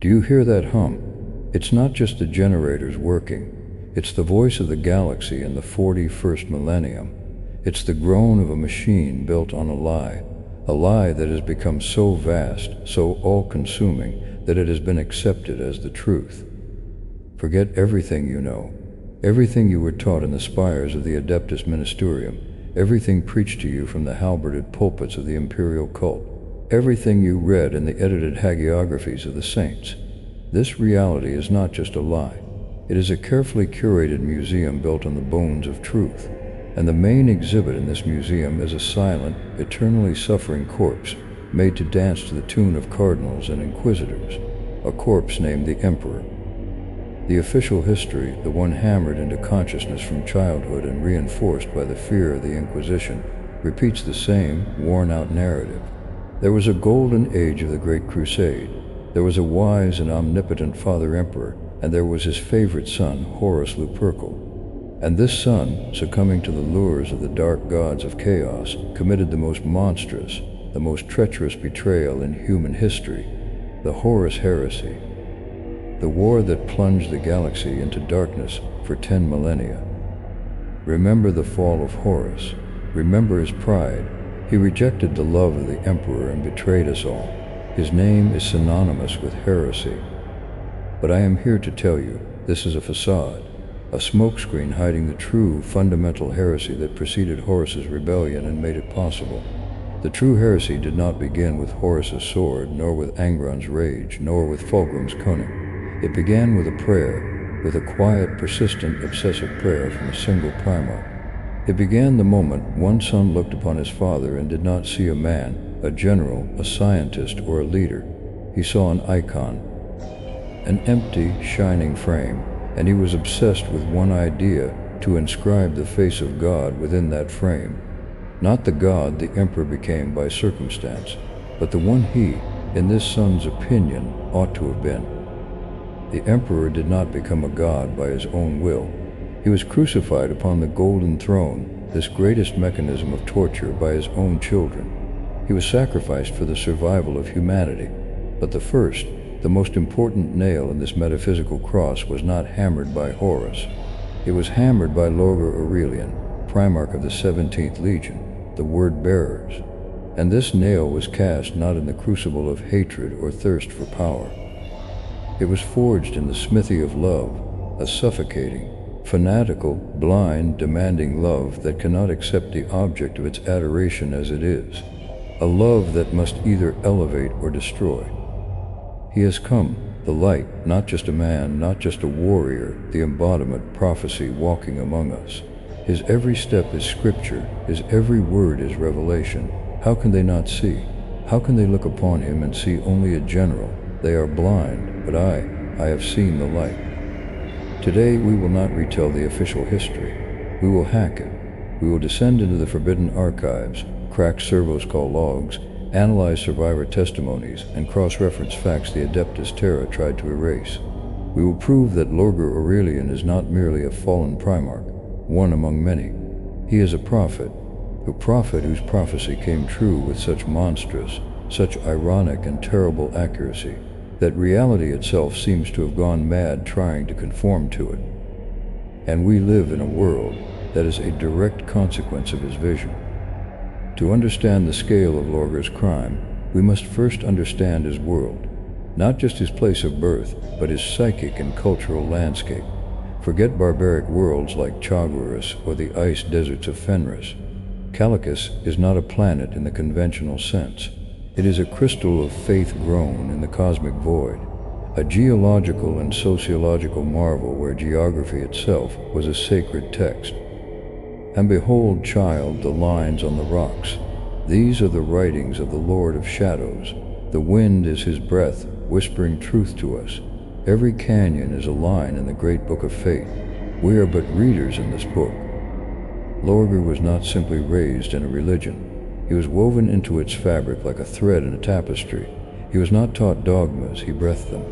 Do you hear that hum? It's not just the generators working. It's the voice of the galaxy in the 41st Millennium. It's the groan of a machine built on a lie that has become so vast, so all-consuming, that it has been accepted as the truth. Forget everything you know, everything you were taught in the spires of the Adeptus Ministerium, everything preached to you from the halberded pulpits of the Imperial Cult, everything you read in the edited hagiographies of the saints. This reality is not just a lie. It is a carefully curated museum built on the bones of truth. And the main exhibit in this museum is a silent, eternally suffering corpse made to dance to the tune of cardinals and inquisitors, a corpse named the Emperor. The official history, the one hammered into consciousness from childhood and reinforced by the fear of the Inquisition, repeats the same worn-out narrative. There was a golden age of the Great Crusade. There was a wise and omnipotent Father Emperor, and there was his favorite son, Horus Lupercal. And this son, succumbing to the lures of the dark gods of chaos, committed the most monstrous, the most treacherous betrayal in human history, the Horus Heresy, the war that plunged the galaxy into darkness for 10 millennia. Remember the fall of Horus. Remember his pride. He rejected the love of the Emperor and betrayed us all. His name is synonymous with heresy. But I am here to tell you, this is a facade. A smokescreen hiding the true, fundamental heresy that preceded Horus's rebellion and made it possible. The true heresy did not begin with Horus's sword, nor with Angron's rage, nor with Fulgrim's cunning. It began with a prayer, with a quiet, persistent, obsessive prayer from a single Primarch. It began the moment one son looked upon his father and did not see a man, a general, a scientist, or a leader. He saw an icon, an empty, shining frame. And he was obsessed with one idea, to inscribe the face of God within that frame. Not the God the Emperor became by circumstance, but the one he, in this son's opinion, ought to have been. The Emperor did not become a god by his own will. He was crucified upon the golden throne, this greatest mechanism of torture, by his own children. He was sacrificed for the survival of humanity. But the most important nail in this metaphysical cross was not hammered by Horus. It was hammered by Lorgar Aurelian, Primarch of the 17th Legion, the word-bearers. And this nail was cast not in the crucible of hatred or thirst for power. It was forged in the smithy of love, a suffocating, fanatical, blind, demanding love that cannot accept the object of its adoration as it is, a love that must either elevate or destroy. He has come, the light, not just a man, not just a warrior, the embodiment, prophecy walking among us. His every step is scripture, his every word is revelation. How can they not see? How can they look upon him and see only a general? They are blind, but I have seen the light. Today we will not retell the official history. We will hack it. We will descend into the forbidden archives, crack servos call logs, analyze survivor testimonies, and cross-reference facts the Adeptus Terra tried to erase. We will prove that Lorgar Aurelian is not merely a fallen Primarch, one among many. He is a prophet whose prophecy came true with such monstrous, such ironic and terrible accuracy, that reality itself seems to have gone mad trying to conform to it. And we live in a world that is a direct consequence of his vision. To understand the scale of Lorgar's crime, we must first understand his world, not just his place of birth, but his psychic and cultural landscape. Forget barbaric worlds like Chagurus or the ice deserts of Fenris. Calicus is not a planet in the conventional sense. It is a crystal of faith grown in the cosmic void, a geological and sociological marvel where geography itself was a sacred text. And behold, child, the lines on the rocks. These are the writings of the Lord of Shadows. The wind is his breath, whispering truth to us. Every canyon is a line in the great book of fate. We are but readers in this book. Lorgar was not simply raised in a religion. He was woven into its fabric like a thread in a tapestry. He was not taught dogmas, he breathed them.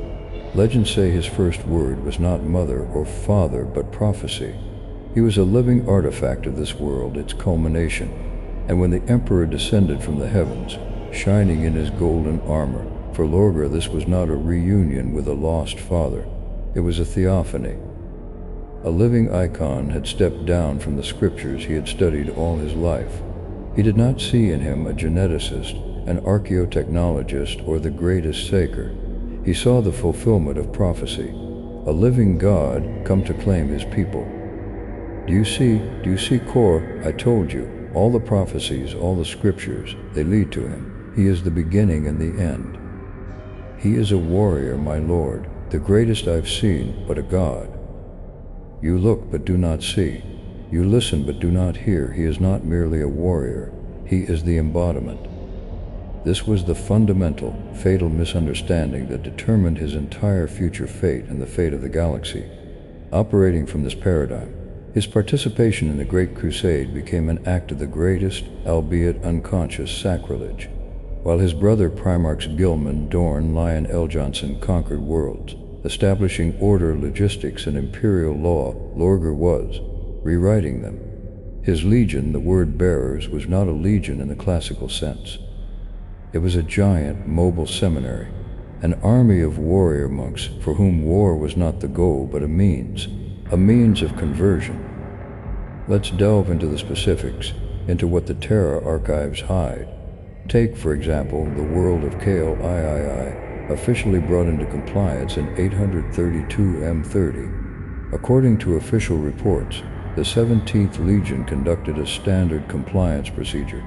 Legends say his first word was not mother or father, but prophecy. He was a living artifact of this world, its culmination. And when the Emperor descended from the heavens, shining in his golden armor, For Lorgar, this was not a reunion with a lost father. It was a theophany. A living icon had stepped down from the scriptures he had studied all his life. He did not see in him a geneticist, an archaeotechnologist, or the greatest saker. He saw the fulfillment of prophecy, a living God come to claim his people. Do you see, Kor? I told you, all the prophecies, all the scriptures, they lead to him. He is the beginning and the end. He is a warrior, my lord, the greatest I've seen, but a god. You look but do not see. You listen but do not hear. He is not merely a warrior. He is the embodiment. This was the fundamental, fatal misunderstanding that determined his entire future fate and the fate of the galaxy. Operating from this paradigm, his participation in the Great Crusade became an act of the greatest, albeit unconscious, sacrilege. While his brother Primarchs Gilman, Dorn, Lion L. Johnson conquered worlds, establishing order, logistics, and imperial law, Lorgar was rewriting them. His legion, the word bearers, was not a legion in the classical sense. It was a giant, mobile seminary, an army of warrior monks for whom war was not the goal but a means of conversion. Let's delve into the specifics, into what the Terra archives hide. Take, for example, the world of Kale III, officially brought into compliance in 832 M30. According to official reports, the 17th Legion conducted a standard compliance procedure: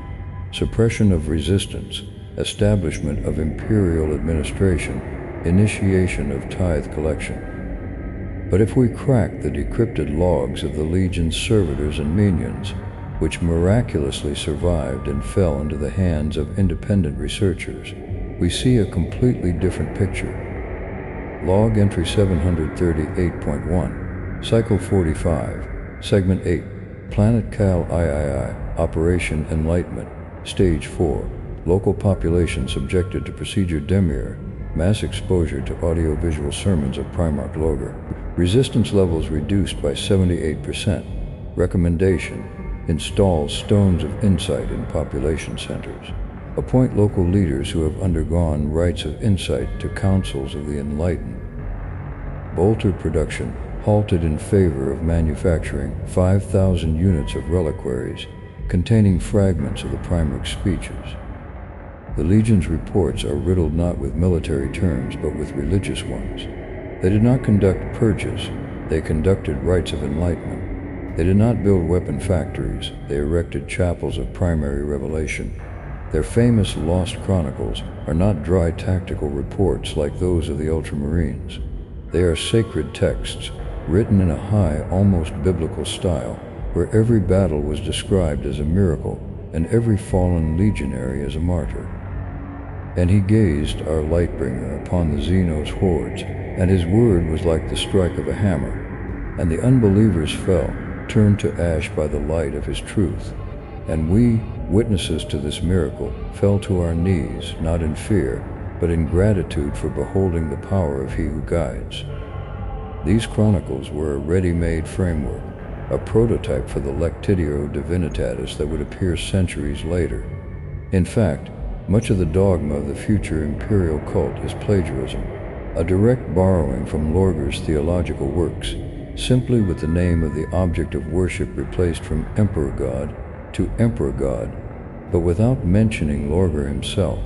suppression of resistance, establishment of imperial administration, initiation of tithe collection. But if we crack the decrypted logs of the Legion's servitors and minions, which miraculously survived and fell into the hands of independent researchers, we see a completely different picture. Log entry 738.1, Cycle 45, Segment 8, Planet Cal III, Operation Enlightenment, Stage 4, Local population subjected to Procedure Demir, mass exposure to audio-visual sermons of Primarch Lorgar. Resistance levels reduced by 78%. Recommendation: install stones of insight in population centers. Appoint local leaders who have undergone rites of insight to councils of the enlightened. Bolter production halted in favor of manufacturing 5,000 units of reliquaries containing fragments of the Primarch's speeches. The Legion's reports are riddled not with military terms but with religious ones. They did not conduct purges, they conducted rites of enlightenment. They did not build weapon factories, they erected chapels of primary revelation. Their famous lost chronicles are not dry tactical reports like those of the Ultramarines. They are sacred texts, written in a high, almost biblical style, where every battle was described as a miracle and every fallen legionary as a martyr. And he gazed, our Lightbringer, upon the Xenos hordes, and his word was like the strike of a hammer, and the unbelievers fell, turned to ash by the light of his truth. And we, witnesses to this miracle, fell to our knees, not in fear, but in gratitude for beholding the power of he who guides. These chronicles were a ready-made framework, a prototype for the Lectitio Divinitatis that would appear centuries later. In fact, much of the dogma of the future Imperial Cult is plagiarism, a direct borrowing from Lorgar's theological works, simply with the name of the object of worship replaced from Emperor God to Emperor God, but without mentioning Lorgar himself.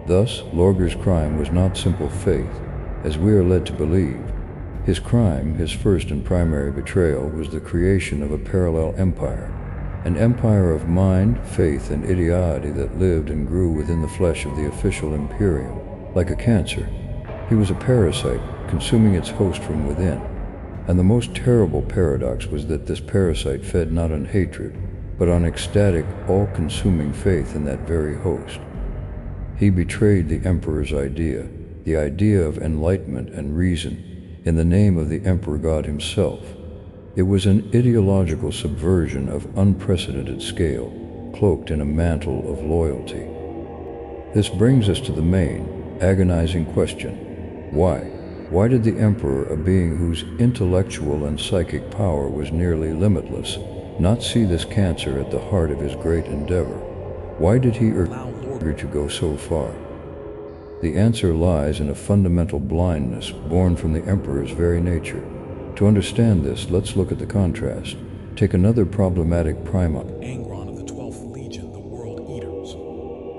Thus, Lorgar's crime was not simple faith, as we are led to believe. His crime, his first and primary betrayal, was the creation of a parallel empire, an empire of mind, faith, and ideology that lived and grew within the flesh of the official Imperium. Like a cancer, he was a parasite, consuming its host from within. And the most terrible paradox was that this parasite fed not on hatred, but on ecstatic, all-consuming faith in that very host. He betrayed the Emperor's idea, the idea of enlightenment and reason, in the name of the Emperor God himself. It was an ideological subversion of unprecedented scale, cloaked in a mantle of loyalty. This brings us to the main, agonizing question: why? Why did the Emperor, a being whose intellectual and psychic power was nearly limitless, not see this cancer at the heart of his great endeavor? Why did he urge Lorgar to go so far? The answer lies in a fundamental blindness born from the Emperor's very nature. To understand this, let's look at the contrast. Take another problematic primarch. Angron of the 12th Legion, the World Eaters.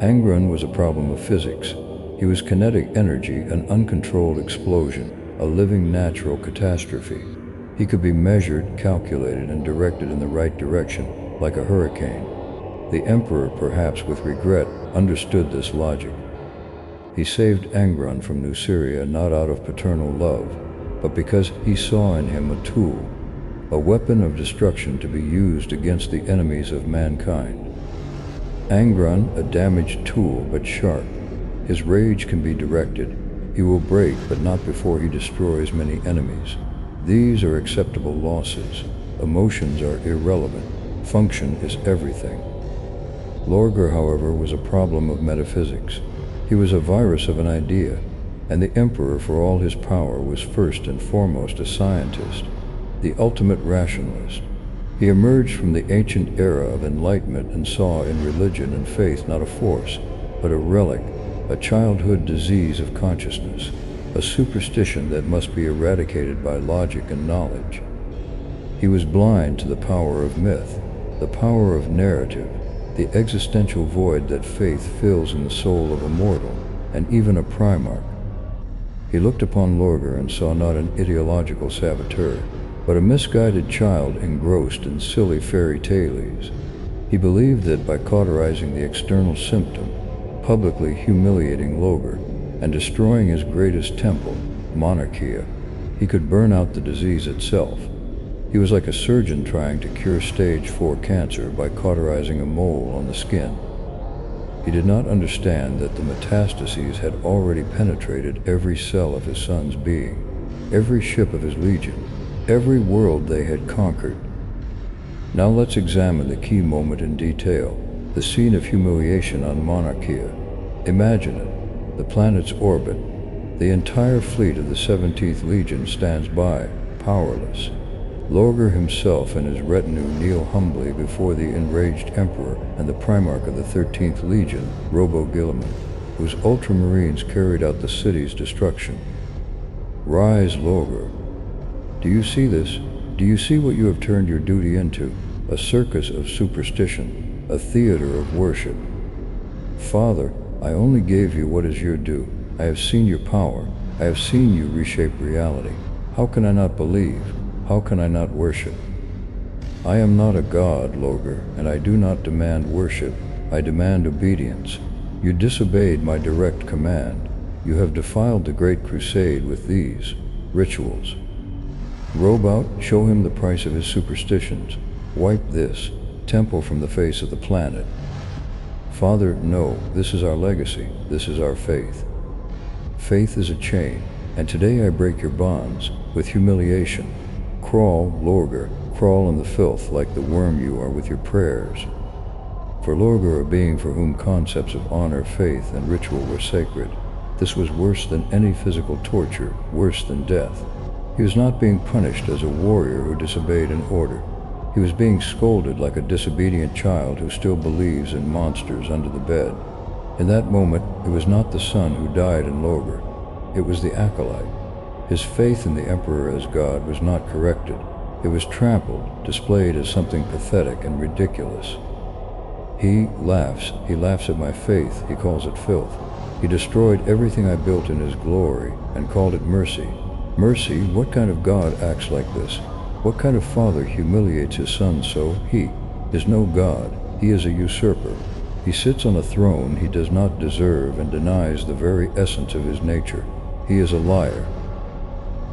Angron was a problem of physics. He was kinetic energy, an uncontrolled explosion, a living natural catastrophe. He could be measured, calculated, and directed in the right direction, like a hurricane. The Emperor, perhaps with regret, understood this logic. He saved Angron from New Syria not out of paternal love, but because he saw in him a tool, a weapon of destruction to be used against the enemies of mankind. Angron, a damaged tool but sharp. His rage can be directed. He will break, but not before he destroys many enemies. These are acceptable losses. Emotions are irrelevant. Function is everything. Lorgar, however, was a problem of metaphysics. He was a virus of an idea, and the Emperor, for all his power, was first and foremost a scientist, the ultimate rationalist. He emerged from the ancient era of enlightenment and saw in religion and faith not a force, but a relic, a childhood disease of consciousness, a superstition that must be eradicated by logic and knowledge. He was blind to the power of myth, the power of narrative, the existential void that faith fills in the soul of a mortal, and even a primarch. He looked upon Lorgar and saw not an ideological saboteur, but a misguided child engrossed in silly fairy tales. He believed that by cauterizing the external symptom, publicly humiliating Lorgar, and destroying his greatest temple, Monarchia, he could burn out the disease itself. He was like a surgeon trying to cure stage 4 cancer by cauterizing a mole on the skin. He did not understand that the metastases had already penetrated every cell of his son's being, every ship of his legion, every world they had conquered. Now let's examine the key moment in detail, the scene of humiliation on Monarchia. Imagine it, the planet's orbit. The entire fleet of the 17th Legion stands by, powerless. Lorgar himself and his retinue kneel humbly before the enraged Emperor and the Primarch of the 13th Legion, Robo-Guilliman, whose ultramarines carried out the city's destruction. Rise, Lorgar. Do you see this? Do you see what you have turned your duty into? A circus of superstition, a theater of worship. Father, I only gave you what is your due. I have seen your power. I have seen you reshape reality. How can I not believe? How can I not worship? I am not a god, Lorgar, and I do not demand worship. I demand obedience. You disobeyed my direct command. You have defiled the Great Crusade with these rituals. Robe out, show him the price of his superstitions. Wipe this temple from the face of the planet. Father, no, this is our legacy. This is our faith. Faith is a chain, and today I break your bonds with humiliation. Crawl, Lorgar, crawl in the filth like the worm you are with your prayers. For Lorgar, a being for whom concepts of honor, faith, and ritual were sacred, this was worse than any physical torture, worse than death. He was not being punished as a warrior who disobeyed an order. He was being scolded like a disobedient child who still believes in monsters under the bed. In that moment, it was not the son who died in Lorgar. It was the acolyte. His faith in the Emperor as God was not corrected. It was trampled, displayed as something pathetic and ridiculous. He laughs at my faith, he calls it filth. He destroyed everything I built in his glory and called it mercy. Mercy? What kind of God acts like this? What kind of father humiliates his son so? He is no God. He is a usurper. He sits on a throne he does not deserve and denies the very essence of his nature. He is a liar.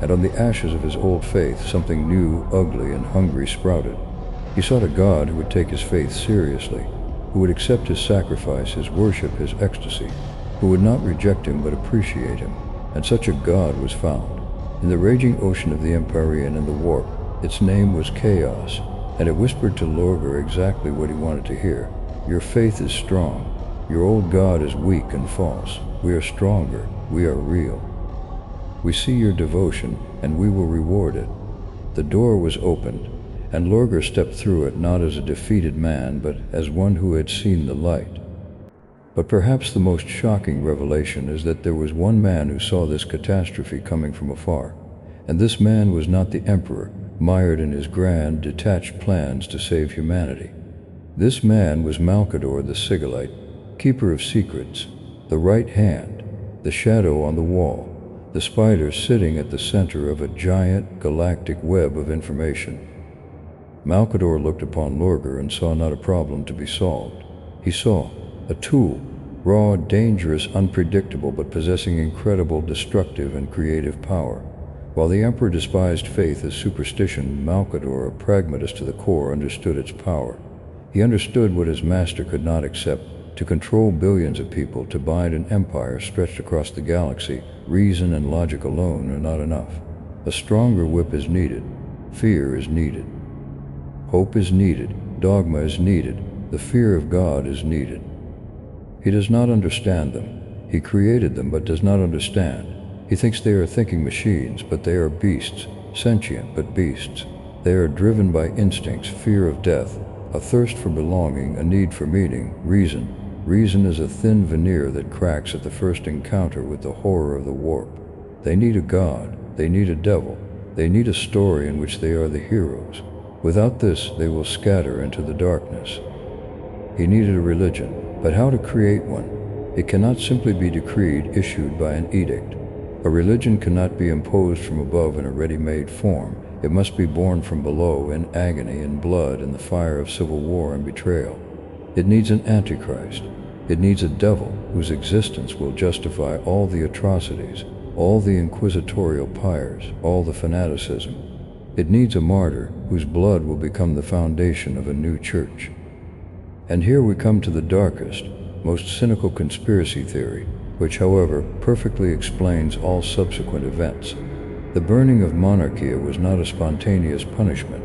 And on the ashes of his old faith, something new, ugly, and hungry sprouted. He sought a God who would take his faith seriously, who would accept his sacrifice, his worship, his ecstasy, who would not reject him but appreciate him. And such a God was found. In the raging ocean of the Imperium and the warp, its name was Chaos, and it whispered to Lorgar exactly what he wanted to hear. Your faith is strong. Your old God is weak and false. We are stronger. We are real. We see your devotion, and we will reward it. The door was opened, and Lorgar stepped through it not as a defeated man, but as one who had seen the light. But perhaps the most shocking revelation is that there was one man who saw this catastrophe coming from afar, and this man was not the Emperor, mired in his grand, detached plans to save humanity. This man was Malkador the Sigillite, keeper of secrets, the right hand, the shadow on the wall, the spider sitting at the center of a giant galactic web of information. Malkador looked upon Lorgar and saw not a problem to be solved. He saw a tool, raw, dangerous, unpredictable, but possessing incredible destructive and creative power. While the Emperor despised faith as superstition, Malkador, a pragmatist to the core, understood its power. He understood what his master could not accept. To control billions of people, to bind an empire stretched across the galaxy, reason and logic alone are not enough. A stronger whip is needed. Fear is needed. Hope is needed. Dogma is needed. The fear of God is needed. He does not understand them. He created them but does not understand. He thinks they are thinking machines, but they are beasts, sentient but beasts. They are driven by instincts, fear of death, a thirst for belonging, a need for meaning, reason. Reason is a thin veneer that cracks at the first encounter with the horror of the warp. They need a god, they need a devil, they need a story in which they are the heroes. Without this, they will scatter into the darkness. He needed a religion, but how to create one? It cannot simply be decreed, issued by an edict. A religion cannot be imposed from above in a ready-made form. It must be born from below in agony and blood and the fire of civil war and betrayal. It needs an antichrist. It needs a devil whose existence will justify all the atrocities, all the inquisitorial pyres, all the fanaticism. It needs a martyr whose blood will become the foundation of a new church. And here we come to the darkest, most cynical conspiracy theory, which, however, perfectly explains all subsequent events. The burning of Monarchia was not a spontaneous punishment.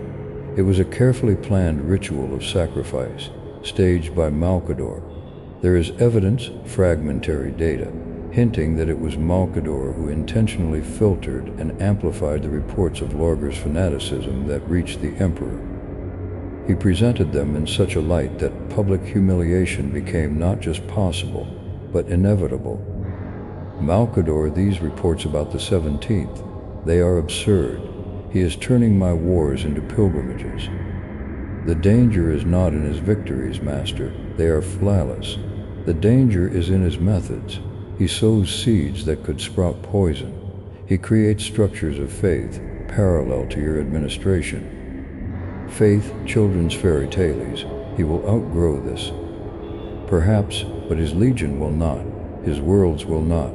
It was a carefully planned ritual of sacrifice, staged by Malkador. There is evidence, fragmentary data, hinting that it was Malkador who intentionally filtered and amplified the reports of Lorgar's fanaticism that reached the Emperor. He presented them in such a light that public humiliation became not just possible, but inevitable. Malkador, these reports about the 17th, they are absurd. He is turning my wars into pilgrimages. The danger is not in his victories, Master. They are flawless. The danger is in his methods. He sows seeds that could sprout poison. He creates structures of faith parallel to your administration. Faith, children's fairy tales. He will outgrow this. Perhaps, but his legion will not. His worlds will not.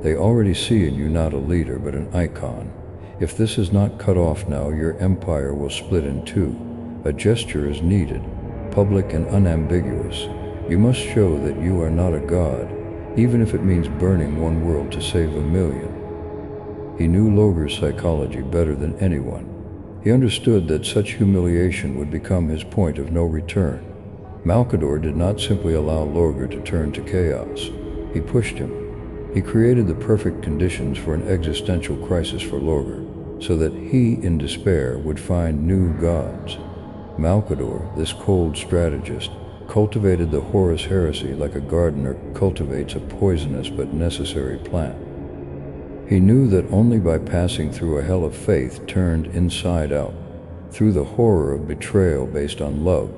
They already see in you not a leader, but an icon. If this is not cut off now, your empire will split in two. A gesture is needed, public and unambiguous. You must show that you are not a god, even if it means burning one world to save a million. He knew Lorgar's psychology better than anyone. He understood that such humiliation would become his point of no return. Malkador did not simply allow Lorgar to turn to chaos. He pushed him. He created the perfect conditions for an existential crisis for Lorgar, so that he, in despair, would find new gods. Malkador, this cold strategist, cultivated the Horus Heresy like a gardener cultivates a poisonous but necessary plant. He knew that only by passing through a hell of faith turned inside out, through the horror of betrayal based on love,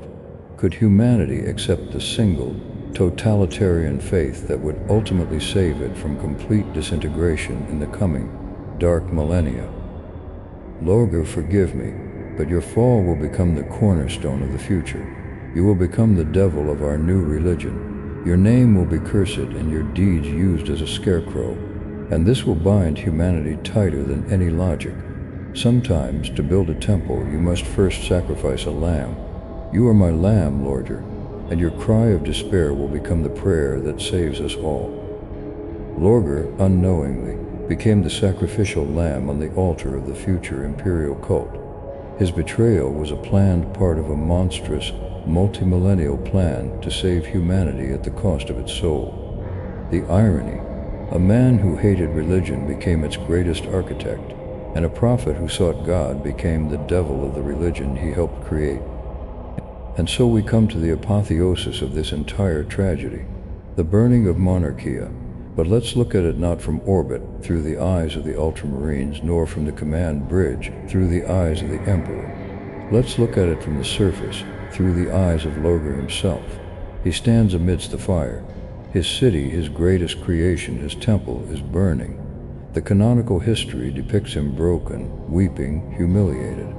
could humanity accept the single, totalitarian faith that would ultimately save it from complete disintegration in the coming dark millennia. Lorgar, forgive me, but your fall will become the cornerstone of the future. You will become the devil of our new religion. Your name will be cursed and your deeds used as a scarecrow, and this will bind humanity tighter than any logic. Sometimes, to build a temple, you must first sacrifice a lamb. You are my lamb, Lorgar, and your cry of despair will become the prayer that saves us all. Lorgar, unknowingly, became the sacrificial lamb on the altar of the future Imperial Cult. His betrayal was a planned part of a monstrous, multi-millennial plan to save humanity at the cost of its soul. The irony, a man who hated religion became its greatest architect, and a prophet who sought God became the devil of the religion he helped create. And so we come to the apotheosis of this entire tragedy. the burning of monarchia. But let's look at it not from orbit, through the eyes of the Ultramarines, nor from the command bridge, through the eyes of the Emperor. Let's look at it from the surface, through the eyes of Lorgar himself. He stands amidst the fire. His city, his greatest creation, his temple, is burning. The canonical history depicts him broken, weeping, humiliated.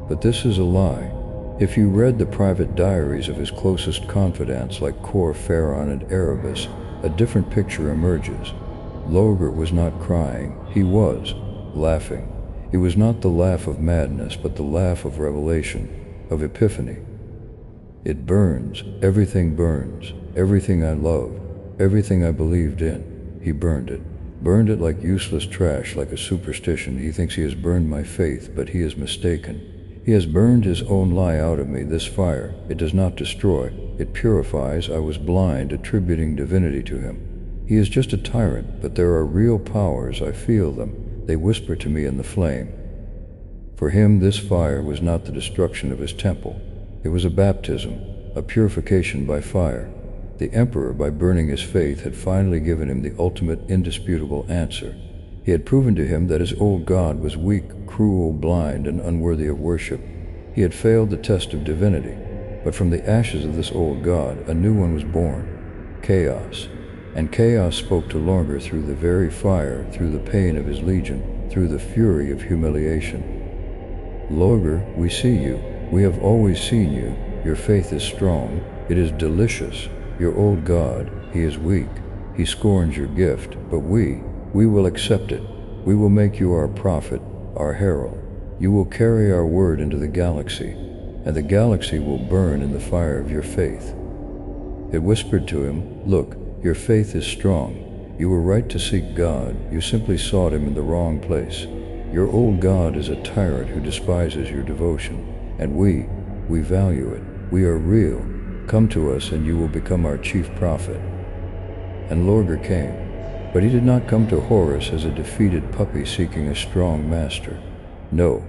But this is a lie. If you read the private diaries of his closest confidants like Cor Ferron and Erebus, a different picture emerges. Lorgar was not crying, he was laughing. It was not the laugh of madness, but the laugh of revelation, of epiphany. It burns, everything burns, everything I loved, everything I believed in. He burned it like useless trash, like a superstition. He thinks he has burned my faith, but he is mistaken. He has burned his own lie out of me. This fire, it does not destroy, it purifies. I was blind, attributing divinity to him. He is just a tyrant, but there are real powers. I feel them. They whisper to me in the flame. For him, this fire was not the destruction of his temple. It was a baptism, a purification by fire. The Emperor, by burning his faith, had finally given him the ultimate, indisputable answer. He had proven to him that his old god was weak, cruel, blind, and unworthy of worship. He had failed the test of divinity. But from the ashes of this old god, a new one was born, chaos. And chaos spoke to Lorgar through the very fire, through the pain of his legion, through the fury of humiliation. Lorgar, we see you. We have always seen you. Your faith is strong. It is delicious. Your old god, he is weak. He scorns your gift, but we will accept it. We will make you our prophet, our herald. You will carry our word into the galaxy, and the galaxy will burn in the fire of your faith. It whispered to him, look, your faith is strong. You were right to seek God. You simply sought him in the wrong place. Your old god is a tyrant who despises your devotion, and we value it. We are real. Come to us and you will become our chief prophet. And Lorgar came. But he did not come to Horus as a defeated puppy seeking a strong master. No,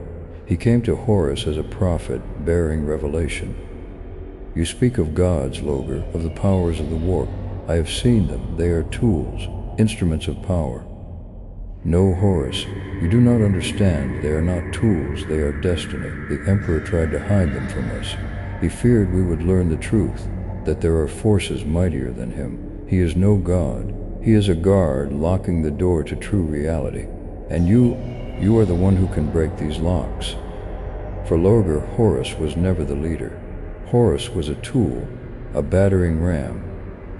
he came to Horus as a prophet bearing revelation. You speak of gods, Lorgar, of the powers of the warp. I have seen them. They are tools, instruments of power. No, Horus, you do not understand. They are not tools, they are destiny. The Emperor tried to hide them from us. He feared we would learn the truth, that there are forces mightier than him. He is no god. He is a guard locking the door to true reality. And you are the one who can break these locks. For Lorgar, Horus was never the leader. Horus was a tool, a battering ram,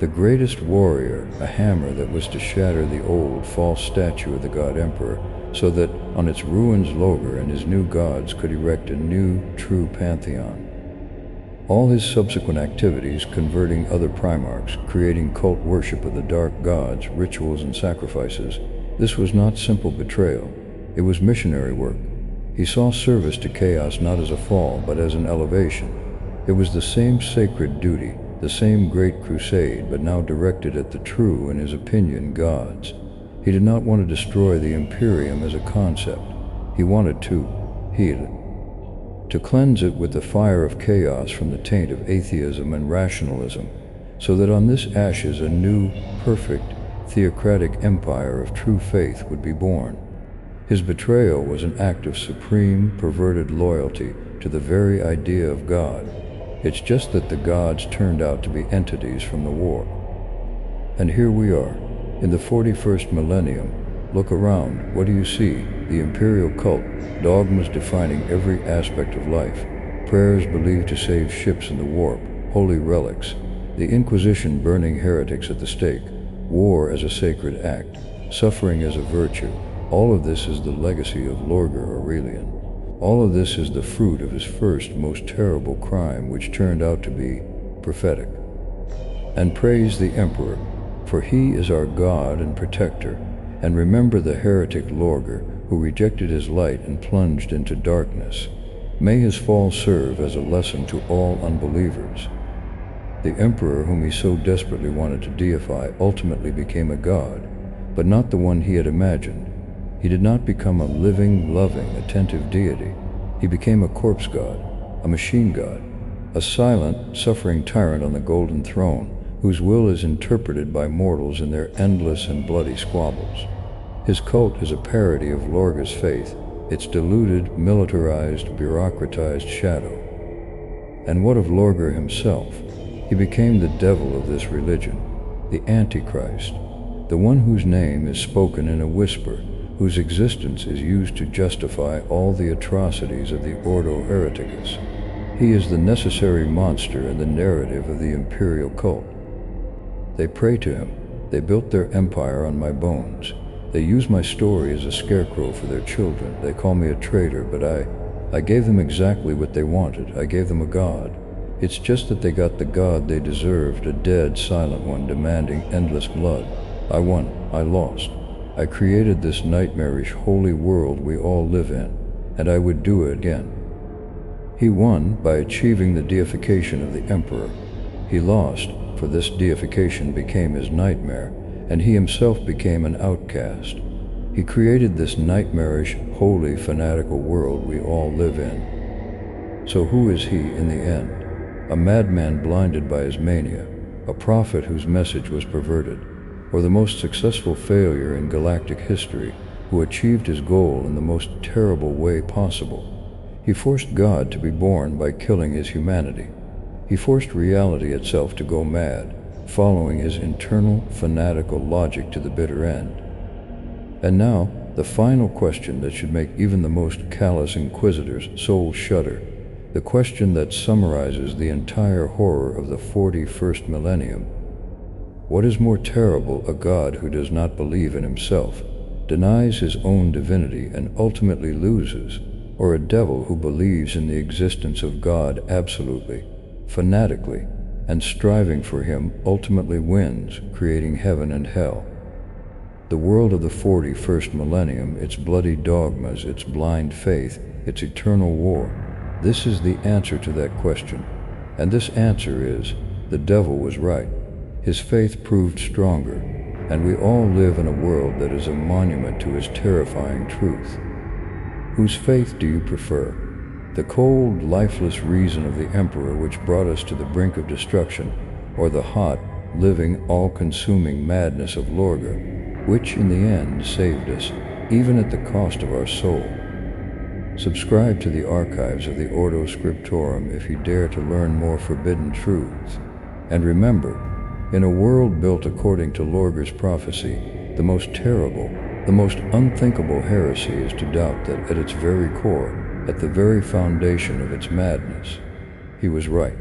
the greatest warrior, a hammer that was to shatter the old, false statue of the god Emperor, so that on its ruins Lorgar and his new gods could erect a new, true pantheon. All his subsequent activities, converting other Primarchs, creating cult worship of the dark gods, rituals and sacrifices, this was not simple betrayal. It was missionary work. He saw service to chaos not as a fall, but as an elevation. It was the same sacred duty, the same Great Crusade, but now directed at the true, in his opinion, gods. He did not want to destroy the Imperium as a concept. He wanted to heal it, to cleanse it with the fire of chaos from the taint of atheism and rationalism, so that on this ashes a new, perfect, theocratic empire of true faith would be born. His betrayal was an act of supreme, perverted loyalty to the very idea of God. It's just that the gods turned out to be entities from the war. And here we are, in the 41st Millennium. Look around. What do you see? The Imperial Cult, dogmas defining every aspect of life, prayers believed to save ships in the warp, holy relics, the Inquisition burning heretics at the stake, war as a sacred act, suffering as a virtue. All of this is the legacy of Lorgar Aurelian. All of this is the fruit of his first, most terrible crime, which turned out to be prophetic. And praise the Emperor, for he is our God and protector. And remember the heretic Lorgar, who rejected his light and plunged into darkness. May his fall serve as a lesson to all unbelievers. The Emperor, whom he so desperately wanted to deify, ultimately became a god, but not the one he had imagined. He did not become a living, loving, attentive deity. He became a corpse god, a machine god, a silent, suffering tyrant on the golden throne, whose will is interpreted by mortals in their endless and bloody squabbles. His cult is a parody of Lorgar's faith, its diluted, militarized, bureaucratized shadow. And what of Lorgar himself? He became the devil of this religion, the Antichrist, the one whose name is spoken in a whisper, whose existence is used to justify all the atrocities of the Ordo Hereticus. He is the necessary monster in the narrative of the Imperial Cult. They pray to him. They built their empire on my bones. They use my story as a scarecrow for their children. They call me a traitor, but I gave them exactly what they wanted. I gave them a god. It's just that they got the god they deserved, a dead, silent one demanding endless blood. I won. I lost. I created this nightmarish holy world we all live in, and I would do it again. He won by achieving the deification of the Emperor. He lost, for this deification became his nightmare, and he himself became an outcast. He created this nightmarish, holy, fanatical world we all live in. So who is he in the end? A madman blinded by his mania, a prophet whose message was perverted, or the most successful failure in galactic history who achieved his goal in the most terrible way possible? He forced God to be born by killing his humanity. He forced reality itself to go mad, following his internal, fanatical logic to the bitter end. And now, the final question that should make even the most callous inquisitor's soul shudder, the question that summarizes the entire horror of the 41st Millennium. What is more terrible, a God who does not believe in himself, denies his own divinity and ultimately loses, or a devil who believes in the existence of God absolutely, fanatically, and striving for him ultimately wins, creating heaven and hell? The world of the 41st Millennium, its bloody dogmas, its blind faith, its eternal war, this is the answer to that question. And this answer is, the devil was right. His faith proved stronger, and we all live in a world that is a monument to his terrifying truth. Whose faith do you prefer? The cold, lifeless reason of the Emperor which brought us to the brink of destruction, or the hot, living, all-consuming madness of Lorgar, which in the end saved us, even at the cost of our soul? Subscribe to the archives of the Ordo Scriptorum if you dare to learn more forbidden truths. And remember, in a world built according to Lorgar's prophecy, the most terrible, the most unthinkable heresy is to doubt that at its very core, at the very foundation of its madness, he was right.